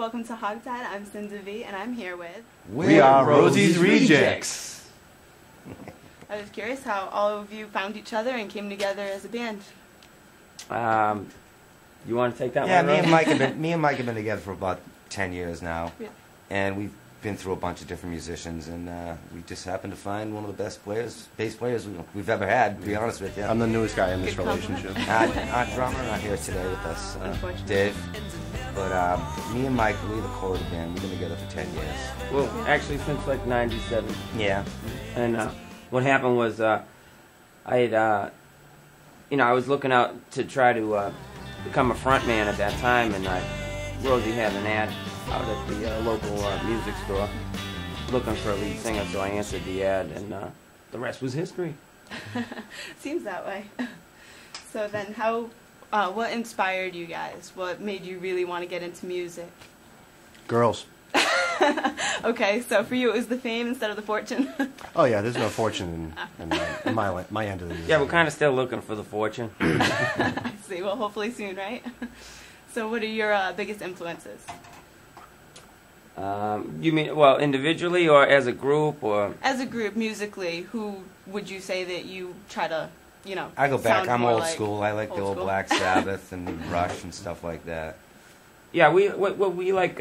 welcome to HogTied. I'm Cindy V, and I'm here with... We are Rosey's Rejects. I was curious how all of you found each other and came together as a band. You want to take that one? Yeah, me and Mike have been together for about 10 years now, and we've been through a bunch of different musicians, and we just happened to find one of the best bass players we've ever had, to be honest with you. I'm the newest guy in this relationship. Our drummer not here today with us, Dave. But me and Mike, we're the core of the band. We've been together for 10 years. Well, actually since like '97. Yeah. And what happened was I had, I was looking out to try to become a front man at that time, and Rosey had an ad out at the local music store looking for a lead singer, so I answered the ad, and the rest was history. Seems that way. So then what inspired you guys? What made you really want to get into music? Girls. Okay, so for you it was the fame instead of the fortune? Oh yeah, there's no fortune in my end of the music. Yeah, we're kind of still looking for the fortune. I see. Well, hopefully soon, right? So what are your biggest influences? You mean, well, individually or as a group? Or as a group, musically, who would you say that you try to, I go back. I'm old like school. I like the old Black Sabbath and Rush and stuff like that. Yeah, we like,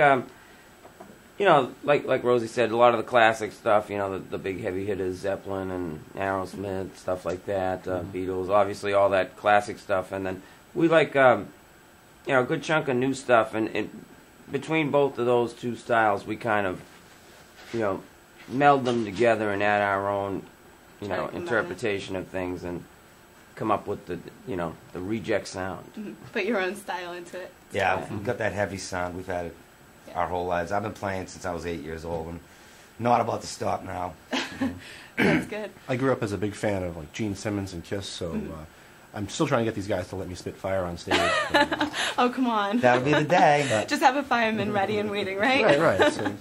like Rosey said, a lot of the classic stuff, the big heavy hitters, Zeppelin and Aerosmith, stuff like that, Beatles, obviously all that classic stuff. And then we like, a good chunk of new stuff. And between both of those two styles, we kind of, meld them together and add our own, interpretation of things and come up with the reject sound. Put your own style into it. Yeah, we've got that heavy sound. We've had it our whole lives. I've been playing since I was 8 years old, and not about to stop now. That's good. I grew up as a big fan of like Gene Simmons and Kiss, so I'm still trying to get these guys to let me spit fire on stage. Oh, come on. That'll be the day. Just have a fireman ready and waiting, right? Right. So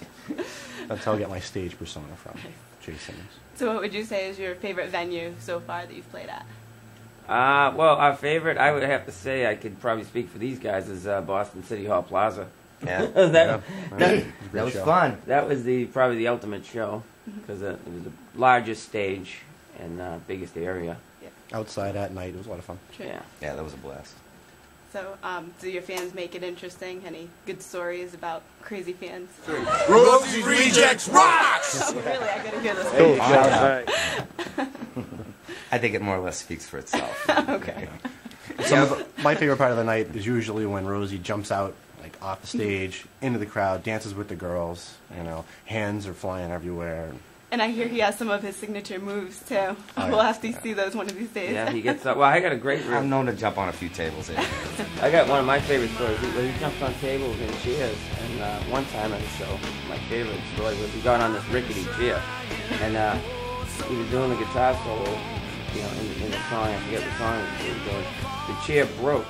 that's how I get my stage persona from Jay Simmons. So what would you say is your favorite venue so far that you've played at? Well, our favorite, I would have to say, I could probably speak for these guys, is Boston City Hall Plaza. Yeah, that was fun. That was probably the ultimate show because it was the largest stage and biggest area. Yeah. Outside at night, it was a lot of fun. True. Yeah, that was a blast. So, do your fans make it interesting? Any good stories about crazy fans? Rosey's Rejects rocks! Oh, really? I gotta hear this. I think it more or less speaks for itself. Okay. My favorite part of the night is usually when Rosey jumps out like off the stage into the crowd, dances with the girls. Hands are flying everywhere. And I hear he has some of his signature moves too. Oh, yeah. We'll have to see those one of these days. Yeah, he gets up. Well, I got a great. I'm known to jump on a few tables here. I got one of my favorite stories. He jumped on tables and chairs, and one time at a show, my favorite story was he got on this rickety chair, and he was doing the guitar solo, in the song. I forget the song he was doing. The chair broke.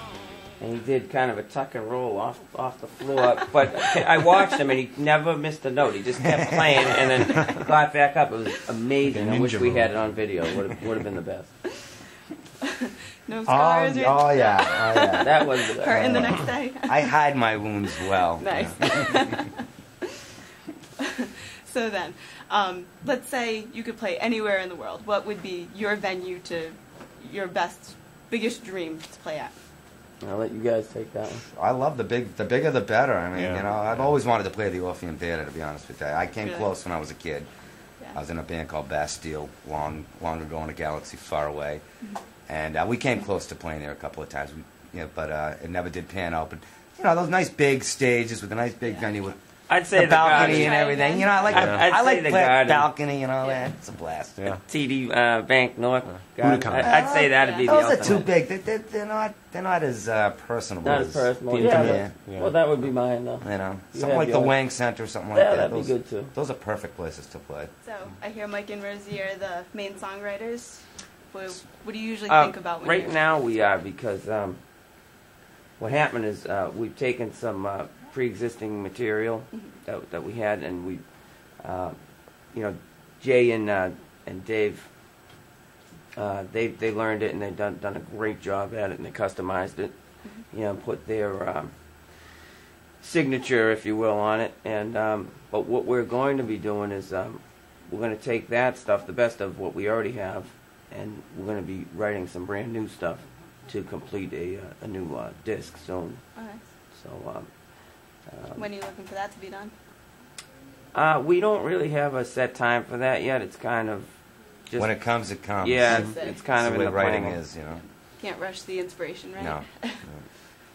And he did kind of a tuck and roll off the floor. But I watched him, and he never missed a note. He just kept playing and then got back up. It was amazing. I wish we had it on video. Would have been the best. No scars? Oh, yeah. That was... Hurting the next day? I hide my wounds well. Nice. So then, let's say you could play anywhere in the world. What would be your venue to your biggest dream to play at? I'll let you guys take that one. I love the bigger the better. I mean, I've always wanted to play the Orpheum Theater, to be honest with you. I came close when I was a kid. Yeah. I was in a band called Bastille long ago in a galaxy far away. And we came close to playing there a couple of times. But it never did pan out. But, those nice big stages with a nice big venue with I'd say the balcony and everything. I like the balcony and all that. It's a blast. Yeah. TD Bank North. I'd say that'd be the ultimate. Those are too big. They're not as personable. Not as personal. Yeah. Well, that would be mine though. Something like the Wang Center, something like that. That'd be good too. Those are perfect places to play. So I hear Mike and Rosey are the main songwriters. What do you usually think about when right now we are, because what happened is we've taken some pre-existing material that we had, and we, Jay and Dave, they learned it, and they've done a great job at it, and they customized it, and put their signature, if you will, on it. And but what we're going to be doing is we're going to take that stuff, the best of what we already have, and we're going to be writing some brand new stuff to complete a new disc soon. Okay. So when are you looking for that to be done? we don't really have a set time for that yet. It's kind of just when it comes, it comes. Yeah, it's kind of the way in the writing planning. is, you know. Can't rush the inspiration, right? No.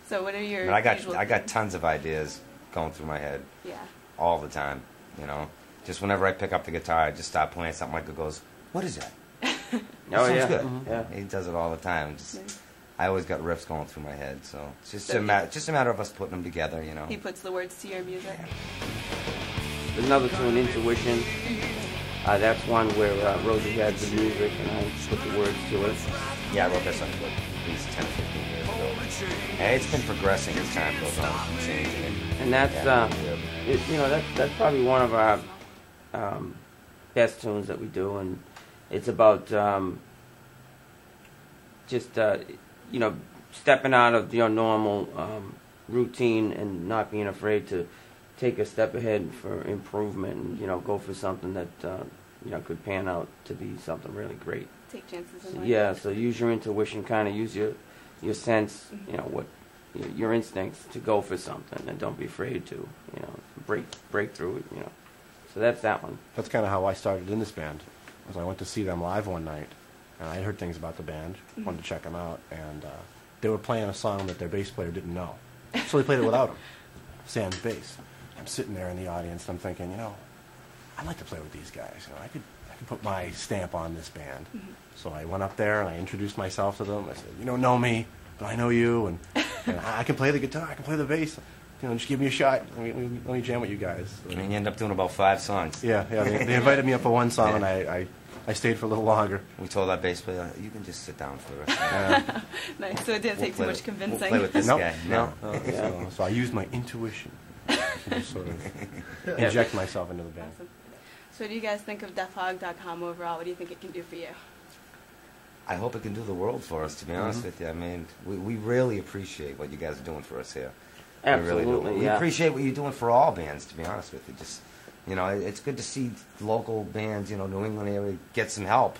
So what are your? I usual got things? tons of ideas going through my head Yeah. all the time. You know, just whenever I pick up the guitar, I just start playing something. Michael goes, "What is that?" Oh Sounds yeah, good. yeah. He does it all the time. Just, Nice. I always got riffs going through my head, so it's just So just a matter of us putting them together. You know. He puts the words to your music. There's another tune, Intuition. That's one where Rosey had the music and I put the words to it. Yeah, I wrote that song like at least 10 or 15 years ago. And it's been progressing as time goes on, changing it. And that's that's probably one of our best tunes that we do, and it's about stepping out of your normal routine and not being afraid to take a step ahead for improvement and go for something that could pan out to be something really great. Take chances in So, life. yeah, so use your intuition, kind of use your sense, what your instincts to go for something, and don't be afraid to break through it. So that's that one. That's kind of how I started in this band. Was I went to see them live one night, and I heard things about the band, wanted to check them out, and they were playing a song that their bass player didn't know, so they played it without him. Sam's bass. I'm sitting there in the audience, and I'm thinking, I'd like to play with these guys. I could put my stamp on this band. So I went up there and I introduced myself to them. I said, "You don't know me, but I know you, and I can play the guitar, I can play the bass. Just give me a shot. Let me jam with you guys." And you end up doing about 5 songs. Yeah. They invited me up for one song, and I stayed for a little longer. We told our bass player, "You can just sit down for the rest of Nice. So it didn't take too much convincing. We'll play with this Nope. guy." No. Yeah. So I used my intuition to just sort of inject myself into the band. Awesome. So what do you guys think of DeafHog.com overall? What do you think it can do for you? I hope it can do the world for us, to be honest with you. I mean, we really appreciate what you guys are doing for us here. Absolutely, we really do. We yeah. appreciate what you're doing for all bands, to be honest with you. Just, it's good to see local bands, New England area, get some help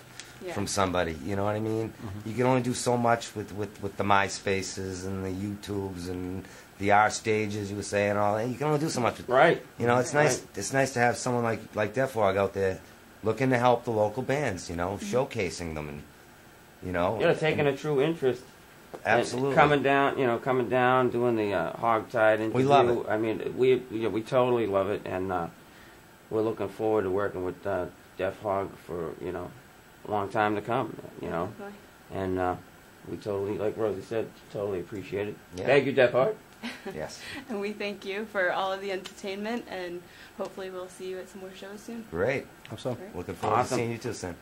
from somebody. You know what I mean? You can only do so much with the MySpaces and the YouTubes and the R stages you were saying, all that. You can only do so much with, Right. It's nice. Right. It's nice to have someone like Deafhog out there looking to help the local bands. Showcasing them and Taking a true interest. Absolutely. And coming down, doing the HogTied interview. We love it. I mean, we totally love it, and we're looking forward to working with DeafHog for a long time to come. Definitely. And we totally, like Rosey said, totally appreciate it. Yeah. Thank you, DeafHog. Yes. And we thank you for all of the entertainment, and hopefully we'll see you at some more shows soon. Great. Hope so. Great. Looking forward Awesome. to seeing you too soon.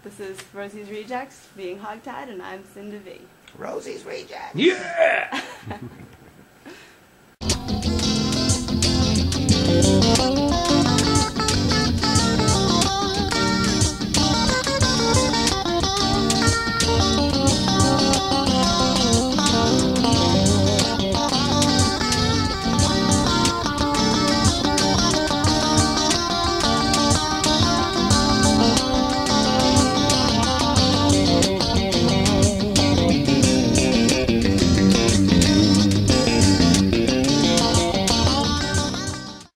This is Rosey's Rejects, being HogTied, and I'm Cinda V. Rosey's Rejects. Yeah!